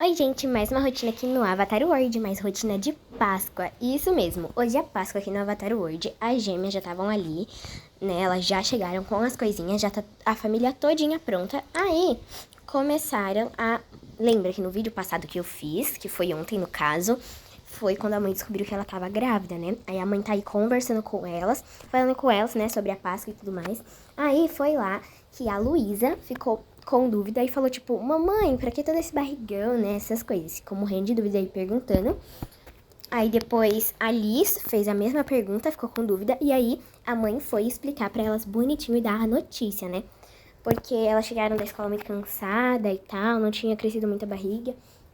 Oi, gente, mais uma rotina aqui no Avatar World, mais rotina de Páscoa. Isso mesmo, hoje é Páscoa aqui no Avatar World. As gêmeas já estavam ali, né? Elas já chegaram com as coisinhas, já tá a família todinha pronta. Aí, começaram a... Lembra que no vídeo passado que eu fiz, que foi ontem no caso, foi quando a mãe descobriu que ela tava grávida, né? Aí a mãe tá aí conversando com elas, falando com elas, né, sobre a Páscoa e tudo mais. Aí foi lá que a Luísa ficou com dúvida e falou, tipo, mamãe, pra que todo esse barrigão, né, essas coisas. Ficou morrendo de dúvida aí, perguntando. Aí depois a Liz fez a mesma pergunta, ficou com dúvida, e aí a mãe foi explicar pra elas bonitinho e dar a notícia, né? Porque elas chegaram da escola muito cansada e tal, não tinha crescido muita barriga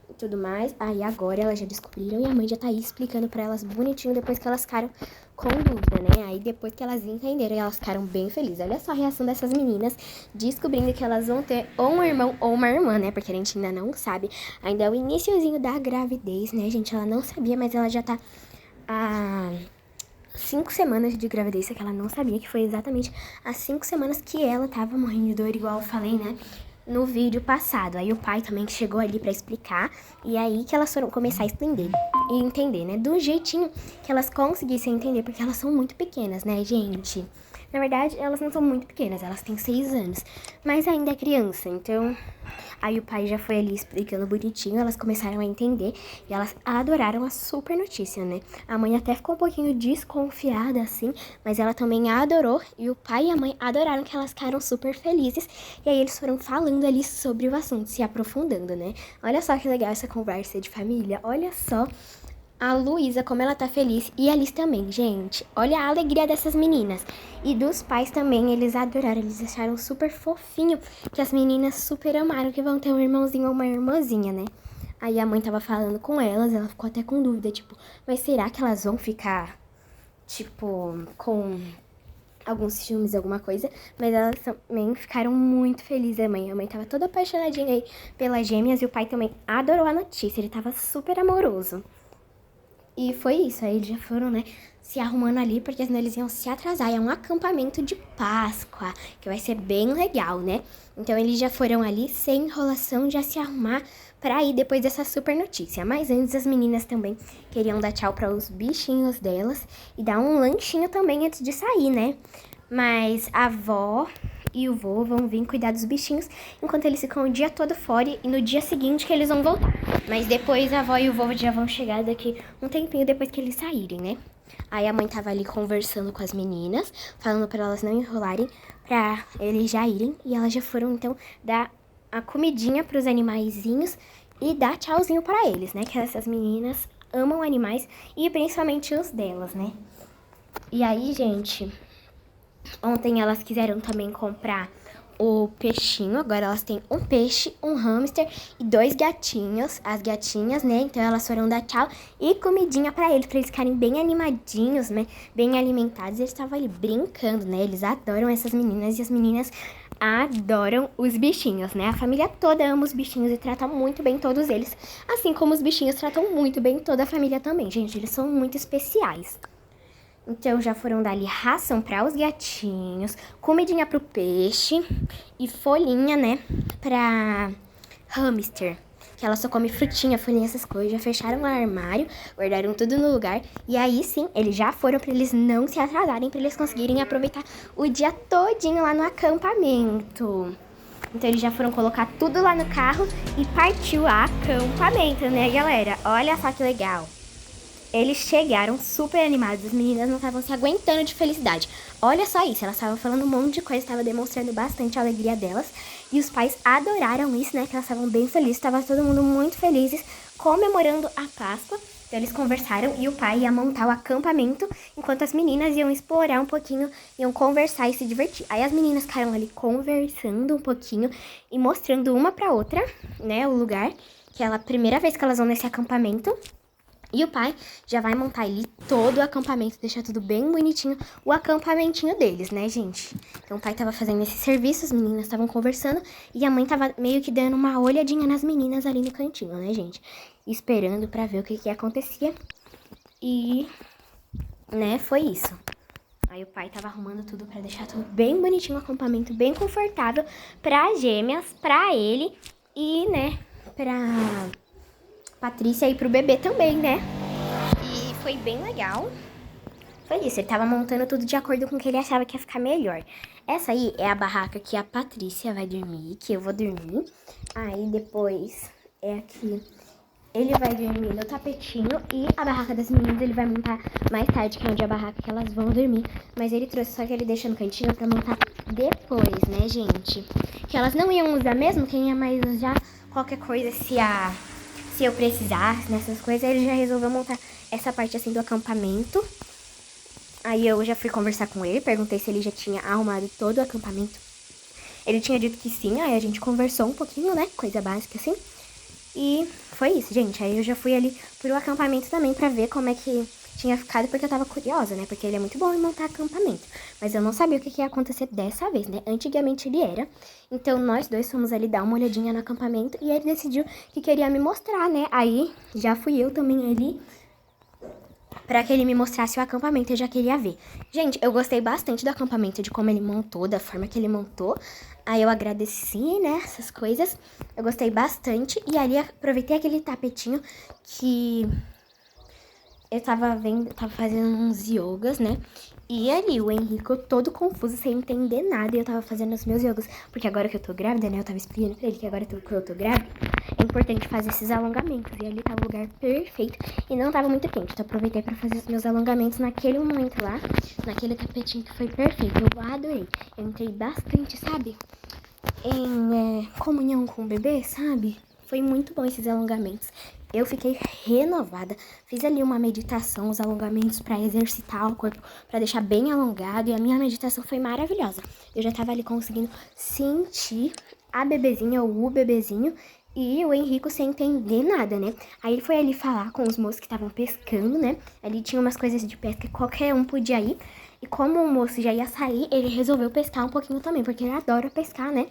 e tudo mais. Aí agora elas já descobriram e a mãe já tá aí explicando pra elas bonitinho depois que elas ficaram com dúvida, né? Aí depois que elas entenderam, elas ficaram bem felizes. Olha só a reação dessas meninas descobrindo que elas vão ter ou um irmão ou uma irmã, né? Porque a gente ainda não sabe. Ainda é o iniciozinho da gravidez, né, gente? Ela não sabia, mas ela já tá... 5 semanas de gravidez, que ela não sabia que foi exatamente as 5 semanas que ela tava morrendo de dor, igual eu falei, né, no vídeo passado. Aí o pai também chegou ali pra explicar, e aí que elas foram começar a entender, né, do jeitinho que elas conseguissem entender, porque elas são muito pequenas, né, gente? Na verdade, elas não são muito pequenas, elas têm 6 anos, mas ainda é criança, então... Aí o pai já foi ali explicando bonitinho, elas começaram a entender e elas adoraram a super notícia, né? A mãe até ficou um pouquinho desconfiada, assim, mas ela também adorou e o pai e a mãe adoraram, que elas ficaram super felizes. E aí eles foram falando ali sobre o assunto, se aprofundando, né? Olha só que legal essa conversa de família, olha só... A Luísa, como ela tá feliz, e a Liz também, gente. Olha a alegria dessas meninas. E dos pais também, eles adoraram, eles acharam super fofinho, que as meninas super amaram que vão ter um irmãozinho ou uma irmãzinha, né? Aí a mãe tava falando com elas, ela ficou até com dúvida, tipo, mas será que elas vão ficar, tipo, com alguns ciúmes, alguma coisa? Mas elas também ficaram muito felizes, a mãe. A mãe tava toda apaixonadinha aí pelas gêmeas e o pai também adorou a notícia, ele tava super amoroso. E foi isso, aí eles já foram, né, se arrumando ali, porque senão eles iam se atrasar. É um acampamento de Páscoa, que vai ser bem legal, né? Então eles já foram ali, sem enrolação, já se arrumar pra ir depois dessa super notícia. Mas antes, as meninas também queriam dar tchau para os bichinhos delas e dar um lanchinho também antes de sair, né? Mas a avó e o vô vão vir cuidar dos bichinhos enquanto eles ficam o dia todo fora e no dia seguinte que eles vão voltar. Mas depois a avó e o vô já vão chegar daqui um tempinho depois que eles saírem, né? Aí a mãe tava ali conversando com as meninas, falando pra elas não enrolarem, pra eles já irem. E elas já foram, então, dar a comidinha pros animaizinhos e dar tchauzinho pra eles, né? Que essas meninas amam animais e principalmente os delas, né? E aí, gente... Ontem elas quiseram também comprar o peixinho. Agora elas têm um peixe, um hamster e 2 gatinhos. As gatinhas, né? Então elas foram dar tchau e comidinha pra eles ficarem bem animadinhos, né? Bem alimentados. Eles estavam ali brincando, né? Eles adoram essas meninas e as meninas adoram os bichinhos, né? A família toda ama os bichinhos e trata muito bem todos eles. Assim como os bichinhos tratam muito bem toda a família também, gente. Eles são muito especiais. Então, já foram dar ali ração para os gatinhos, comidinha pro peixe e folhinha, né, pra hamster. Que ela só come frutinha, folhinha, essas coisas. Já fecharam o armário, guardaram tudo no lugar. E aí, sim, eles já foram pra eles não se atrasarem, pra eles conseguirem aproveitar o dia todinho lá no acampamento. Então, eles já foram colocar tudo lá no carro e partiu o acampamento, né, galera? Olha só que legal. Eles chegaram super animados, as meninas não estavam se aguentando de felicidade. Olha só isso, elas estavam falando um monte de coisa, estavam demonstrando bastante a alegria delas. E os pais adoraram isso, né, que elas estavam bem felizes, estava todo mundo muito felizes, comemorando a Páscoa. Então eles conversaram e o pai ia montar o acampamento, enquanto as meninas iam explorar um pouquinho, iam conversar e se divertir. Aí as meninas ficaram ali conversando um pouquinho e mostrando uma pra outra, né, o lugar, que é a primeira vez que elas vão nesse acampamento. E o pai já vai montar ali todo o acampamento, deixar tudo bem bonitinho, o acampamentinho deles, né, gente? Então o pai tava fazendo esse serviço, as meninas estavam conversando e a mãe tava meio que dando uma olhadinha nas meninas ali no cantinho, né, gente? Esperando pra ver o que acontecia. E, né, foi isso. Aí o pai tava arrumando tudo pra deixar tudo bem bonitinho, o acampamento bem confortável pra gêmeas, pra ele e, né, pra Patrícia e pro bebê também, né? E foi bem legal. Foi isso, ele tava montando tudo de acordo com o que ele achava que ia ficar melhor. Essa aí é a barraca que a Patrícia vai dormir, que eu vou dormir. Aí depois é aqui, ele vai dormir no tapetinho. E a barraca das meninas ele vai montar mais tarde, que é onde a barraca que elas vão dormir. Mas ele trouxe só que ele deixa no cantinho pra montar depois, né, gente? Que elas não iam usar mesmo, quem ia mais usar qualquer coisa se eu precisasse nessas coisas. Ele já resolveu montar essa parte assim do acampamento. Aí eu já fui conversar com ele, perguntei se ele já tinha arrumado todo o acampamento. Ele tinha dito que sim, aí a gente conversou um pouquinho, né? Coisa básica assim. E foi isso, gente. Aí eu já fui ali pro acampamento também pra ver como é que tinha ficado, porque eu tava curiosa, né? Porque ele é muito bom em montar acampamento. Mas eu não sabia o que ia acontecer dessa vez, né? Antigamente ele era. Então nós dois fomos ali dar uma olhadinha no acampamento e ele decidiu que queria me mostrar, né? Aí já fui eu também ali pra que ele me mostrasse o acampamento, eu já queria ver. Gente, eu gostei bastante do acampamento, de como ele montou, da forma que ele montou. Aí eu agradeci, né, essas coisas. Eu gostei bastante. E ali aproveitei aquele tapetinho que eu tava vendo, tava fazendo uns yogas, né? E ali o Henrico todo confuso, sem entender nada. E eu tava fazendo os meus yogas. Porque agora que eu tô grávida, né, eu tava explicando pra ele que agora que eu tô grávida, é importante fazer esses alongamentos. E ali tava o lugar perfeito e não tava muito quente. Então aproveitei pra fazer os meus alongamentos naquele momento lá, naquele tapetinho que foi perfeito. Eu adorei. Eu entrei bastante, sabe, em comunhão com o bebê, sabe? Foi muito bom esses alongamentos. Eu fiquei renovada. Fiz ali uma meditação, os alongamentos pra exercitar o corpo, pra deixar bem alongado. E a minha meditação foi maravilhosa. Eu já tava ali conseguindo sentir a bebezinha ou o bebezinho e o Henrico sem entender nada, né? Aí ele foi ali falar com os moços que estavam pescando, né? Ali tinha umas coisas de pesca que qualquer um podia ir. E como o moço já ia sair, ele resolveu pescar um pouquinho também, porque ele adora pescar, né?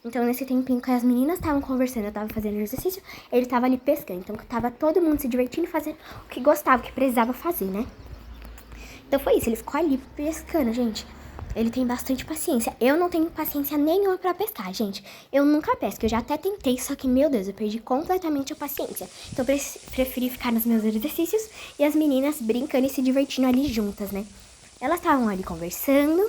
Então, nesse tempinho que as meninas estavam conversando, eu tava fazendo exercício, ele tava ali pescando. Então, tava todo mundo se divertindo e fazendo o que gostava, o que precisava fazer, né? Então, foi isso. Ele ficou ali pescando, gente. Ele tem bastante paciência. Eu não tenho paciência nenhuma pra pescar, gente. Eu nunca pesco. Eu já até tentei, só que, meu Deus, eu perdi completamente a paciência. Então, eu preferi ficar nos meus exercícios e as meninas brincando e se divertindo ali juntas, né? Elas estavam ali conversando,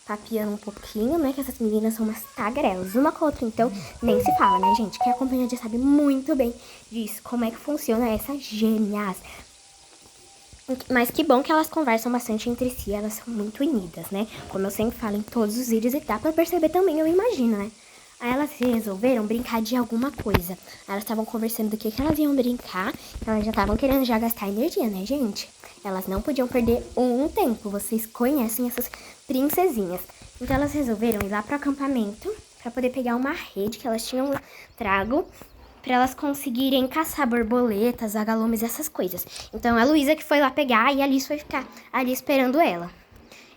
papiando um pouquinho, né? Que essas meninas são umas tagarelas, uma com a outra, então nem se fala, né, gente? Quem acompanha já sabe muito bem disso, como é que funciona essas gêmeas. Mas que bom que elas conversam bastante entre si, elas são muito unidas, né? Como eu sempre falo em todos os vídeos e dá pra perceber também, eu imagino, né? Aí elas resolveram brincar de alguma coisa. Elas estavam conversando do que elas iam brincar, elas já estavam querendo já gastar energia, né, gente? Elas não podiam perder um tempo, vocês conhecem essas princesinhas. Então elas resolveram ir lá pro acampamento pra poder pegar uma rede que elas tinham trago pra elas conseguirem caçar borboletas, vagalumes, essas coisas. Então a Luísa que foi lá pegar e a Alice foi ficar ali esperando ela.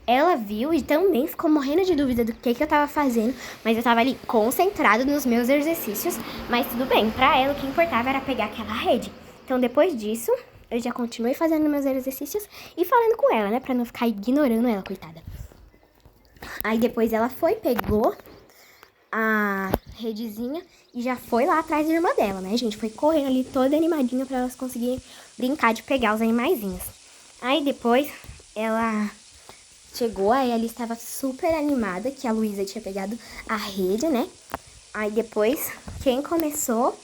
Ela viu e também ficou morrendo de dúvida do que eu tava fazendo, mas eu tava ali concentrado nos meus exercícios, mas tudo bem, pra ela o que importava era pegar aquela rede. Então depois disso, eu já continuei fazendo meus exercícios e falando com ela, né, pra não ficar ignorando ela, coitada. Aí depois ela foi, pegou a redezinha e já foi lá atrás da irmã dela, né, gente? Foi correndo ali toda animadinha pra elas conseguirem brincar de pegar os animaizinhos. Aí depois ela chegou, aí ela estava super animada que a Luísa tinha pegado a rede, né? Aí depois, quem começou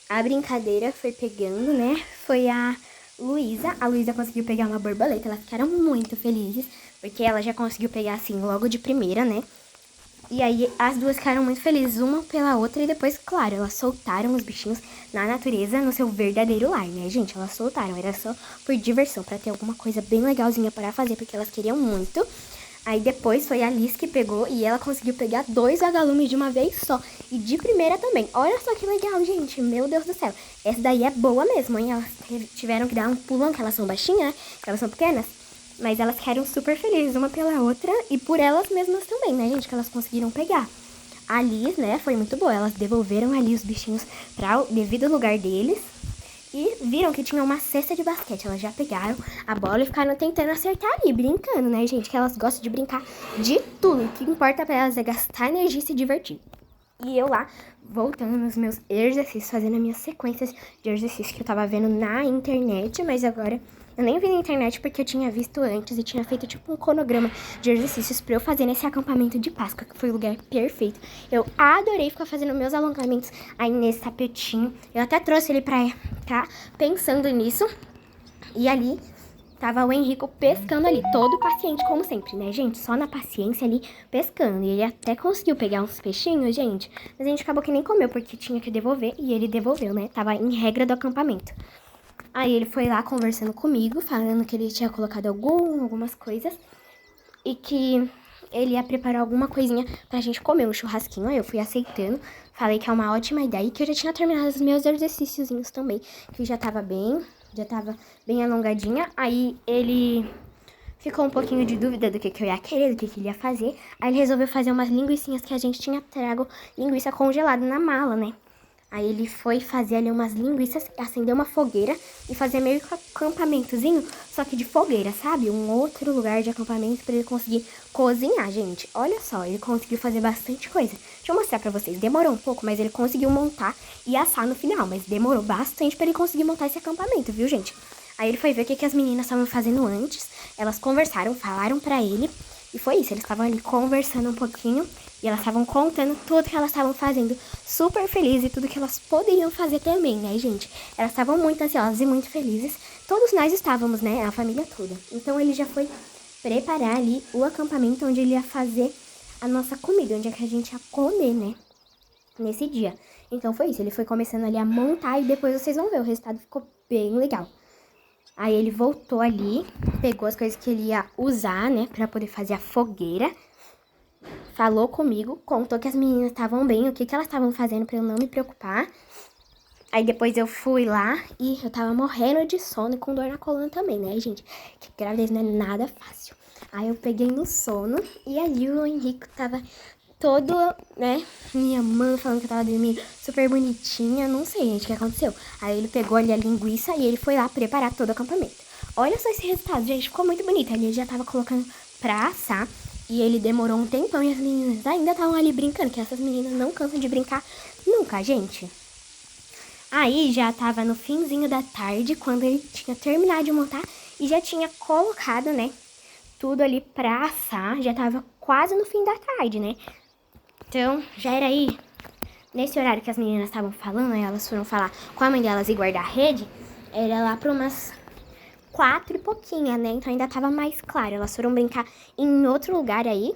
a brincadeira foi pegando, né? Foi a Luísa. A Luísa conseguiu pegar uma borboleta, elas ficaram muito felizes, porque ela já conseguiu pegar assim logo de primeira, né? E aí as duas ficaram muito felizes uma pela outra e depois, claro, elas soltaram os bichinhos na natureza no seu verdadeiro lar, né, gente? Elas soltaram, era só por diversão, pra ter alguma coisa bem legalzinha para fazer, porque elas queriam muito. Aí depois foi a Alice que pegou e ela conseguiu pegar 2 vagalumes de uma vez só. E de primeira também. Olha só que legal, gente. Meu Deus do céu. Essa daí é boa mesmo, hein? Elas tiveram que dar um pulão, que elas são baixinhas, né? Que elas são pequenas. Mas elas ficaram super felizes uma pela outra e por elas mesmas também, né, gente? Que elas conseguiram pegar. A Alice, né, foi muito boa. Elas devolveram ali os bichinhos para o devido lugar deles. E viram que tinha uma cesta de basquete. Elas já pegaram a bola e ficaram tentando acertar ali, brincando, né, gente? Que elas gostam de brincar de tudo. O que importa pra elas é gastar energia e se divertir. E eu lá, voltando nos meus exercícios, fazendo as minhas sequências de exercícios que eu tava vendo na internet, mas agora eu nem vi na internet porque eu tinha visto antes e tinha feito tipo um cronograma de exercícios pra eu fazer nesse acampamento de Páscoa, que foi o lugar perfeito. Eu adorei ficar fazendo meus alongamentos aí nesse tapetinho. Eu até trouxe ele pra cá pensando nisso. E ali tava o Henrico pescando ali, todo paciente como sempre, né, gente? Só na paciência ali, pescando. E ele até conseguiu pegar uns peixinhos, gente. Mas a gente acabou que nem comeu, porque tinha que devolver. E ele devolveu, né? Tava em regra do acampamento. Aí ele foi lá conversando comigo, falando que ele tinha colocado algumas coisas. E que ele ia preparar alguma coisinha pra gente comer, um churrasquinho. Aí eu fui aceitando, falei que é uma ótima ideia. E que eu já tinha terminado os meus exercíciozinhos também, que já tava bem alongadinha. Aí ele ficou um pouquinho de dúvida do que eu ia querer, do que ele ia fazer. Aí ele resolveu fazer umas linguicinhas que a gente tinha trago linguiça congelada na mala, né? Aí ele foi fazer ali umas linguiças, acender uma fogueira e fazer meio que um acampamentozinho, só que de fogueira, sabe? Um outro lugar de acampamento pra ele conseguir cozinhar, gente. Olha só, ele conseguiu fazer bastante coisa. Deixa eu mostrar pra vocês. Demorou um pouco, mas ele conseguiu montar e assar no final. Mas demorou bastante pra ele conseguir montar esse acampamento, viu, gente? Aí ele foi ver o que as meninas estavam fazendo antes. Elas conversaram, falaram pra ele. E foi isso, eles estavam ali conversando um pouquinho e elas estavam contando tudo que elas estavam fazendo, super felizes e tudo que elas poderiam fazer também, né, gente? Elas estavam muito ansiosas e muito felizes. Todos nós estávamos, né, a família toda. Então ele já foi preparar ali o acampamento onde ele ia fazer a nossa comida, onde é que a gente ia comer, né, nesse dia. Então foi isso, ele foi começando ali a montar e depois vocês vão ver, o resultado ficou bem legal. Aí ele voltou ali, pegou as coisas que ele ia usar, né, pra poder fazer a fogueira. Falou comigo, contou que as meninas estavam bem, o que elas estavam fazendo pra eu não me preocupar. Aí depois eu fui lá e eu tava morrendo de sono e com dor na coluna também, né, gente? Que gravidez não é nada fácil. Aí eu peguei no sono e ali o Henrique tava todo, né, minha mãe falando que eu tava dormindo super bonitinha, não sei, gente, o que aconteceu. Aí ele pegou ali a linguiça e ele foi lá preparar todo o acampamento. Olha só esse resultado, gente, ficou muito bonito. Ali ele já tava colocando pra assar e ele demorou um tempão e as meninas ainda estavam ali brincando, que essas meninas não cansam de brincar nunca, gente. Aí já tava no finzinho da tarde, quando ele tinha terminado de montar e já tinha colocado, né, tudo ali pra assar, já tava quase no fim da tarde, né. Então, já era aí, nesse horário que as meninas estavam falando, aí elas foram falar com a mãe delas e guardar a rede, era lá pra umas 4 e pouquinha, né? Então ainda tava mais claro. Elas foram brincar em outro lugar aí,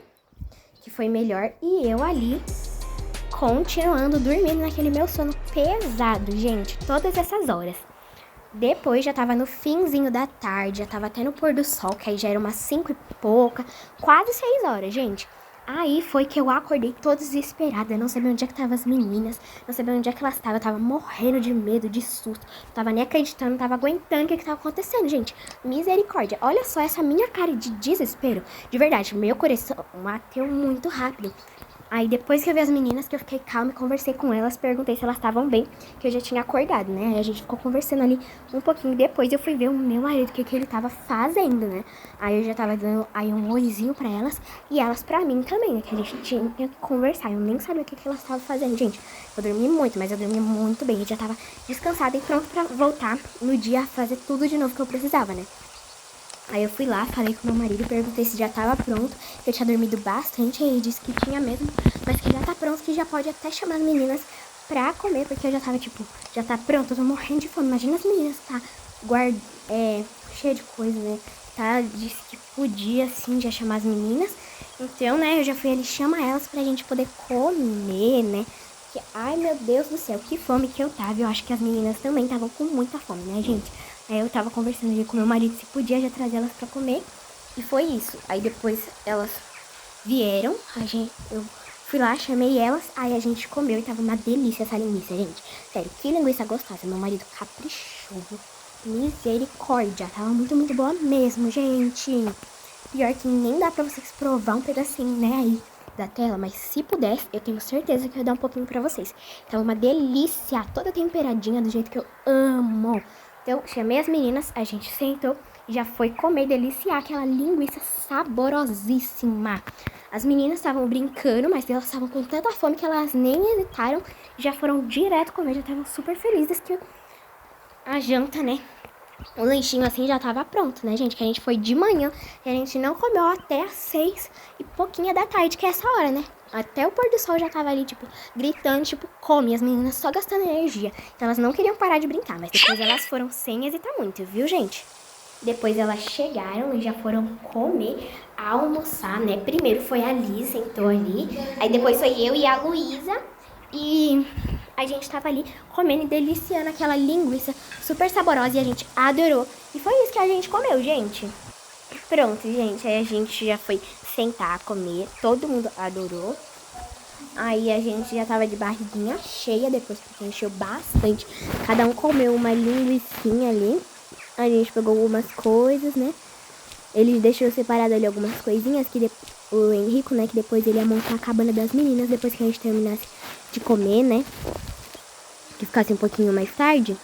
que foi melhor, e eu ali, continuando dormindo naquele meu sono pesado, gente, todas essas horas. Depois já tava no finzinho da tarde, já tava até no pôr do sol, que aí já era umas 5 e pouca, quase 6 horas, gente. Aí foi que eu acordei toda desesperada, não sabia onde é que estavam as meninas, não sabia onde é que elas estavam, eu tava morrendo de medo, de susto, não tava nem acreditando, não tava aguentando o que tava acontecendo, gente. Misericórdia, olha só essa minha cara de desespero, de verdade, meu coração bateu muito rápido. Aí depois que eu vi as meninas, que eu fiquei calma e conversei com elas, perguntei se elas estavam bem, que eu já tinha acordado, né? Aí a gente ficou conversando ali um pouquinho, depois eu fui ver o meu marido, o que ele tava fazendo, né? Aí eu já tava dando aí um oizinho pra elas, e elas pra mim também, né? Que a gente tinha que conversar, eu nem sabia o que elas estavam fazendo, gente. Eu dormi muito, mas eu dormi muito bem, eu já tava descansada e pronto pra voltar no dia a fazer tudo de novo que eu precisava, né? Aí eu fui lá, falei com meu marido, perguntei se já tava pronto, que eu tinha dormido bastante, aí ele disse que tinha mesmo, mas que já tá pronto, que já pode até chamar as meninas pra comer, porque eu já tava tipo, já tá pronto, eu tô morrendo de fome. Imagina as meninas tá cheia de coisa, né? Tá, disse que podia assim já chamar as meninas. Então, né, eu já fui ali chamar elas pra gente poder comer, né? Que, ai meu Deus do céu, que fome que eu tava. Eu acho que as meninas também estavam com muita fome, né, gente? Aí eu tava conversando ali com meu marido se podia já trazer elas pra comer. E foi isso. Aí depois elas vieram, eu fui lá, chamei elas, aí a gente comeu e tava uma delícia essa linguiça, gente. Sério, que linguiça gostosa. Meu marido caprichou. Misericórdia. Tava muito, muito boa mesmo, gente. Pior que nem dá pra vocês provar um pedacinho, né, aí da tela, mas se pudesse, eu tenho certeza que eu ia dar um pouquinho pra vocês. Tava uma delícia, toda temperadinha do jeito que eu amo. Então, chamei as meninas, a gente sentou já foi comer, deliciar aquela linguiça saborosíssima. As meninas estavam brincando, mas elas estavam com tanta fome que elas nem hesitaram, já foram direto comer, já estavam super felizes que a janta, né? O lanchinho assim já tava pronto, né, gente? Que a gente foi de manhã e a gente não comeu até às 6 e pouquinha da tarde, que é essa hora, né? Até o pôr do sol já tava ali, tipo, gritando, tipo, come. As meninas só gastando energia. Então elas não queriam parar de brincar, mas depois elas foram sem hesitar muito, viu, gente? Depois elas chegaram e já foram comer, almoçar, né? Primeiro foi a Liz, sentou ali. Aí depois foi eu e a Luísa. E a gente tava ali comendo e deliciando aquela linguiça super saborosa e a gente adorou. E foi isso que a gente comeu, gente. Pronto, gente. Aí a gente já foi sentar a comer. Todo mundo adorou. Aí a gente já tava de barriguinha cheia depois, porque encheu bastante. Cada um comeu uma linguicinha ali. A gente pegou algumas coisas, né? Ele deixou separado ali algumas coisinhas que o Henrico, né? Que depois ele ia montar a cabana das meninas depois que a gente terminasse de comer, né? Que ficasse um pouquinho mais tarde.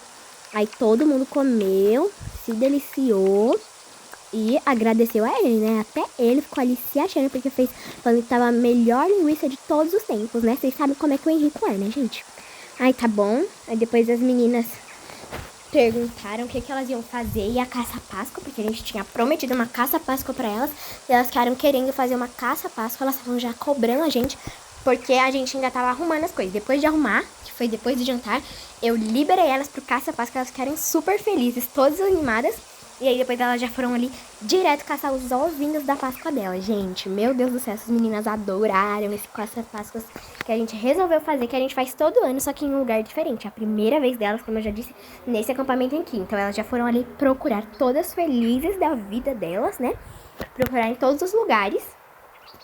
Aí todo mundo comeu, se deliciou e agradeceu a ele, né? Até ele ficou ali se achando porque fez, falando que tava a melhor linguiça de todos os tempos, né? Vocês sabem como é que o Henrico é, né, gente? Aí tá bom. Aí depois as meninas perguntaram o que elas iam fazer e a caça-páscoa, porque a gente tinha prometido uma caça-páscoa pra elas, e elas ficaram querendo fazer uma caça-páscoa, elas estavam já cobrando a gente, porque a gente ainda tava arrumando as coisas. Depois de arrumar, que foi depois do jantar, eu liberei elas pro caça-páscoa, elas ficaram super felizes, todas animadas, e aí depois elas já foram ali direto caçar os ovinhos da Páscoa dela. Gente, meu Deus do céu, essas meninas adoraram esse caça-páscoa que a gente resolveu fazer, que a gente faz todo ano, só que em um lugar diferente. A primeira vez delas, como eu já disse, nesse acampamento aqui. Então elas já foram ali procurar, todas felizes da vida delas, né? Procurar em todos os lugares.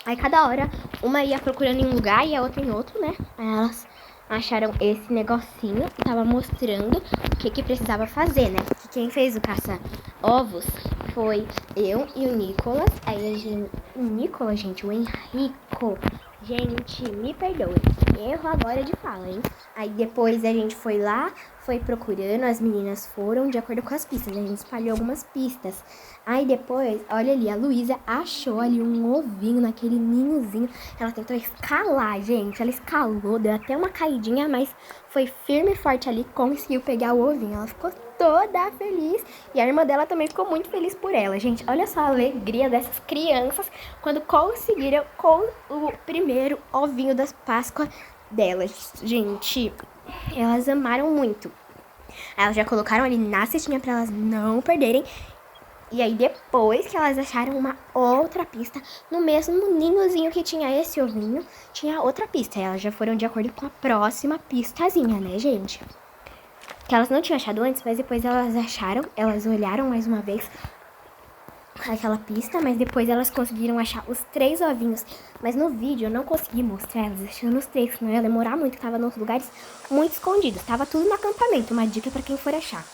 Aí cada hora, uma ia procurando em um lugar e a outra em outro, né? Aí elas acharam esse negocinho e tava mostrando o que precisava fazer, né? Que quem fez o caça-ovos foi eu e o Nicolas. Aí a gente... O Nicolas, gente, o Henrico... Gente, me perdoe. Erro agora de fala, hein? Aí depois a gente foi lá, foi procurando, as meninas foram de acordo com as pistas. A gente espalhou algumas pistas. Aí depois, olha ali, a Luísa achou ali um ovinho naquele ninhozinho. Ela tentou escalar, gente. Ela escalou, deu até uma caidinha, mas foi firme e forte ali, conseguiu pegar o ovinho. Ela ficou toda feliz. E a irmã dela também ficou muito feliz por ela. Gente, olha só a alegria dessas crianças quando conseguiram com o primeiro ovinho das Páscoa delas. Gente, elas amaram muito. Elas já colocaram ali na cestinha pra elas não perderem. E aí depois que elas acharam uma outra pista, no mesmo ninhozinho que tinha esse ovinho, tinha outra pista. E elas já foram de acordo com a próxima pistazinha, né, gente? Que elas não tinham achado antes, mas depois elas acharam, elas olharam mais uma vez aquela pista, mas depois elas conseguiram achar os 3 ovinhos. Mas no vídeo eu não consegui mostrar elas achando os 3, senão ia demorar muito, que tava nos lugares muito escondidos. Tava tudo no acampamento, uma dica pra quem for achar.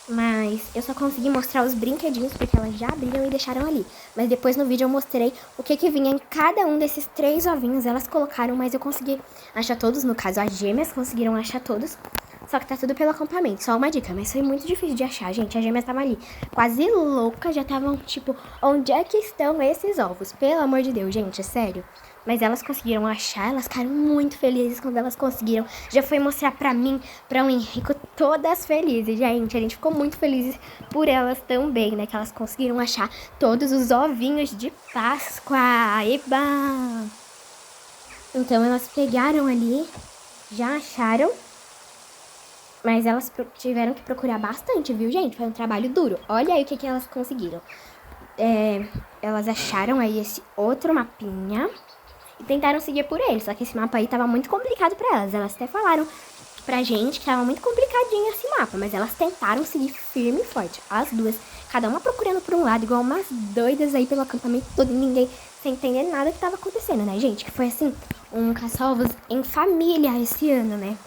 Mas eu só consegui mostrar os brinquedinhos porque elas já abriram e deixaram ali. Mas depois no vídeo eu mostrei o que vinha em cada um desses 3 ovinhos. Elas colocaram, mas eu consegui achar todos. No caso, as gêmeas conseguiram achar todos. Só que tá tudo pelo acampamento. Só uma dica, mas foi muito difícil de achar, gente. As gêmeas estavam ali quase loucas. Já estavam tipo, onde é que estão esses ovos? Pelo amor de Deus, gente, é sério. Mas elas conseguiram achar, elas ficaram muito felizes quando elas conseguiram. Já foi mostrar pra mim, pra o Henrico, todas felizes, gente. A gente ficou muito felizes por elas também, né? Que elas conseguiram achar todos os ovinhos de Páscoa. Eba! Então elas pegaram ali, já acharam. Mas elas tiveram que procurar bastante, viu, gente? Foi um trabalho duro. Olha aí o que elas conseguiram. Elas acharam aí esse outro mapinha e tentaram seguir por ele. Só que esse mapa aí tava muito complicado pra elas. Elas até falaram pra gente que tava muito complicadinho esse mapa. Mas elas tentaram seguir firme e forte. As duas, cada uma procurando por um lado, igual umas doidas aí pelo acampamento todo. E ninguém sem entender nada que tava acontecendo, né, gente? Que foi assim, um caça-ovos em família esse ano, né?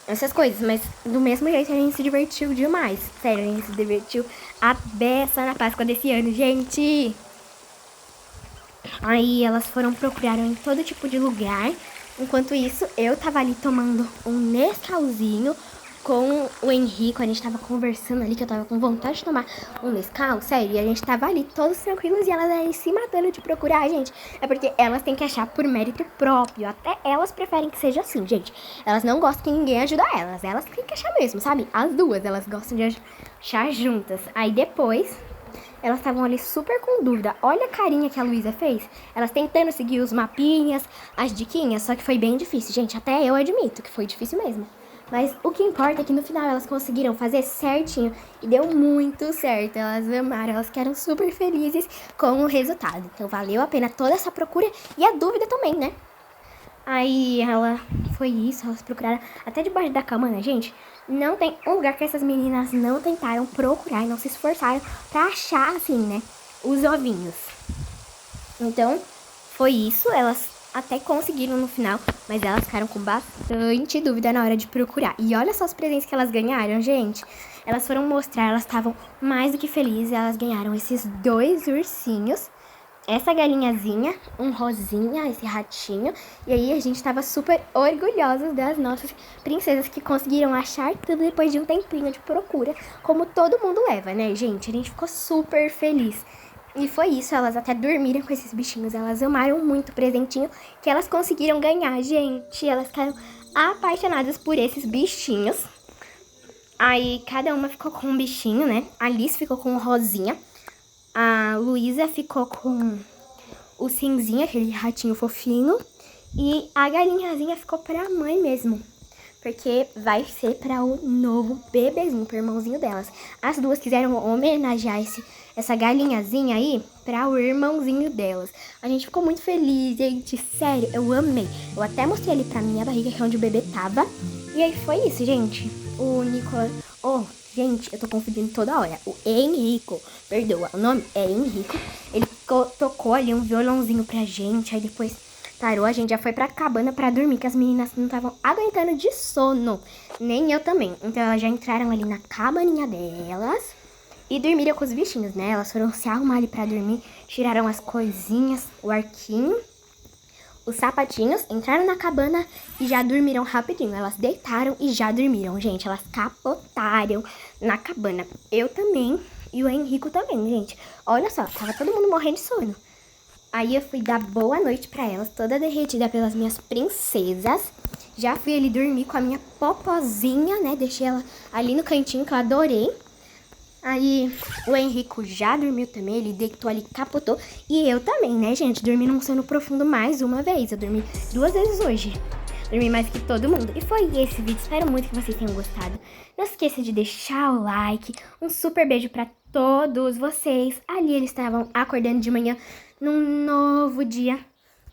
Essas coisas, mas do mesmo jeito a gente se divertiu demais. Sério, a gente se divertiu a beça na Páscoa desse ano, gente. Aí elas foram procurar em todo tipo de lugar. Enquanto isso, eu tava ali tomando um Nescauzinho com o Henrico, a gente tava conversando ali, que eu tava com vontade de tomar um Nescau, sério, e a gente tava ali todos tranquilos e elas aí se matando de procurar, gente. É porque elas têm que achar por mérito próprio, até elas preferem que seja assim, gente. Elas não gostam que ninguém ajude elas têm que achar mesmo, sabe? As duas, elas gostam de achar juntas. Aí depois, elas estavam ali super com dúvida. Olha a carinha que a Luísa fez. Elas tentando seguir os mapinhas, as diquinhas, só que foi bem difícil, gente. Até eu admito que foi difícil mesmo. Mas o que importa é que no final elas conseguiram fazer certinho e deu muito certo. Elas amaram, elas ficaram super felizes com o resultado. Então valeu a pena toda essa procura e a dúvida também, né? Aí foi isso, elas procuraram até debaixo da cama, né, gente? Não tem um lugar que essas meninas não tentaram procurar e não se esforçaram pra achar, assim, né, os ovinhos. Então, foi isso, elas até conseguiram no final, mas elas ficaram com bastante dúvida na hora de procurar. E olha só os presentes que elas ganharam, gente. Elas foram mostrar, elas estavam mais do que felizes, elas ganharam esses 2 ursinhos, essa galinhazinha, um rosinha, esse ratinho. E aí a gente tava super orgulhosos das nossas princesas que conseguiram achar tudo depois de um tempinho de procura, como todo mundo leva, né, gente? A gente ficou super feliz. E foi isso, elas até dormiram com esses bichinhos, elas amaram muito o presentinho que elas conseguiram ganhar, gente. Elas ficaram apaixonadas por esses bichinhos. Aí cada uma ficou com um bichinho, né? A Alice ficou com um rosinha. A Luísa ficou com o cinzinha, aquele ratinho fofinho. E a galinhazinha ficou pra mãe mesmo, porque vai ser para o novo bebezinho, pro irmãozinho delas. As duas quiseram homenagear essa galinhazinha aí para o irmãozinho delas. A gente ficou muito feliz, gente, sério, eu amei. Eu até mostrei ali pra minha barriga, que é onde o bebê tava. E aí foi isso, gente. O Nicolas... Oh, gente, eu tô confundindo toda hora. O Henrico, perdoa, o nome é Henrico. Ele tocou ali um violãozinho pra gente, aí depois parou, a gente já foi pra cabana pra dormir, que as meninas não estavam aguentando de sono. Nem eu também. Então elas já entraram ali na cabaninha delas e dormiram com os bichinhos, né? Elas foram se arrumar ali pra dormir, tiraram as coisinhas, o arquinho, os sapatinhos, entraram na cabana e já dormiram rapidinho. Elas deitaram e já dormiram, gente. Elas capotaram na cabana. Eu também e o Henrico também, gente. Olha só, tava todo mundo morrendo de sono. Aí eu fui dar boa noite pra elas, toda derretida pelas minhas princesas. Já fui ali dormir com a minha popozinha, né? Deixei ela ali no cantinho, que eu adorei. Aí o Henrico já dormiu também, ele deitou ali, capotou. E eu também, né, gente? Dormi num sono profundo mais uma vez. Eu dormi 2 vezes hoje. Dormi mais que todo mundo. E foi esse vídeo. Espero muito que vocês tenham gostado. Não esqueça de deixar o like. Um super beijo pra todos vocês. Ali eles estavam acordando de manhã num novo dia.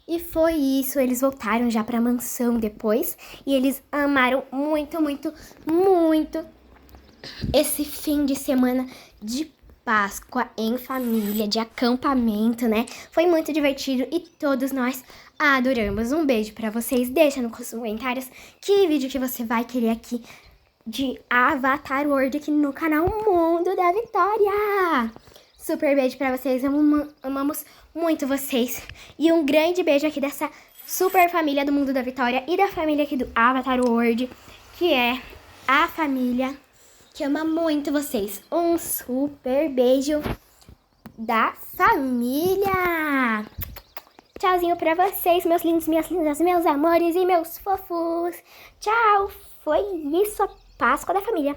E foi isso. Eles voltaram já pra mansão depois. E eles amaram muito, muito, muito esse fim de semana de Páscoa em família, de acampamento, né? Foi muito divertido e todos nós adoramos. Um beijo pra vocês. Deixa nos comentários que vídeo que você vai querer aqui de Avatar World aqui no canal Mundo da Vitória. Super beijo pra vocês. Amamos muito vocês. E um grande beijo aqui dessa super família do Mundo da Vitória e da família aqui do Avatar World, que é a família que ama muito vocês. Um super beijo da família. Tchauzinho pra vocês, meus lindos, minhas lindas, meus amores e meus fofos. Tchau. Foi isso, a Páscoa da família.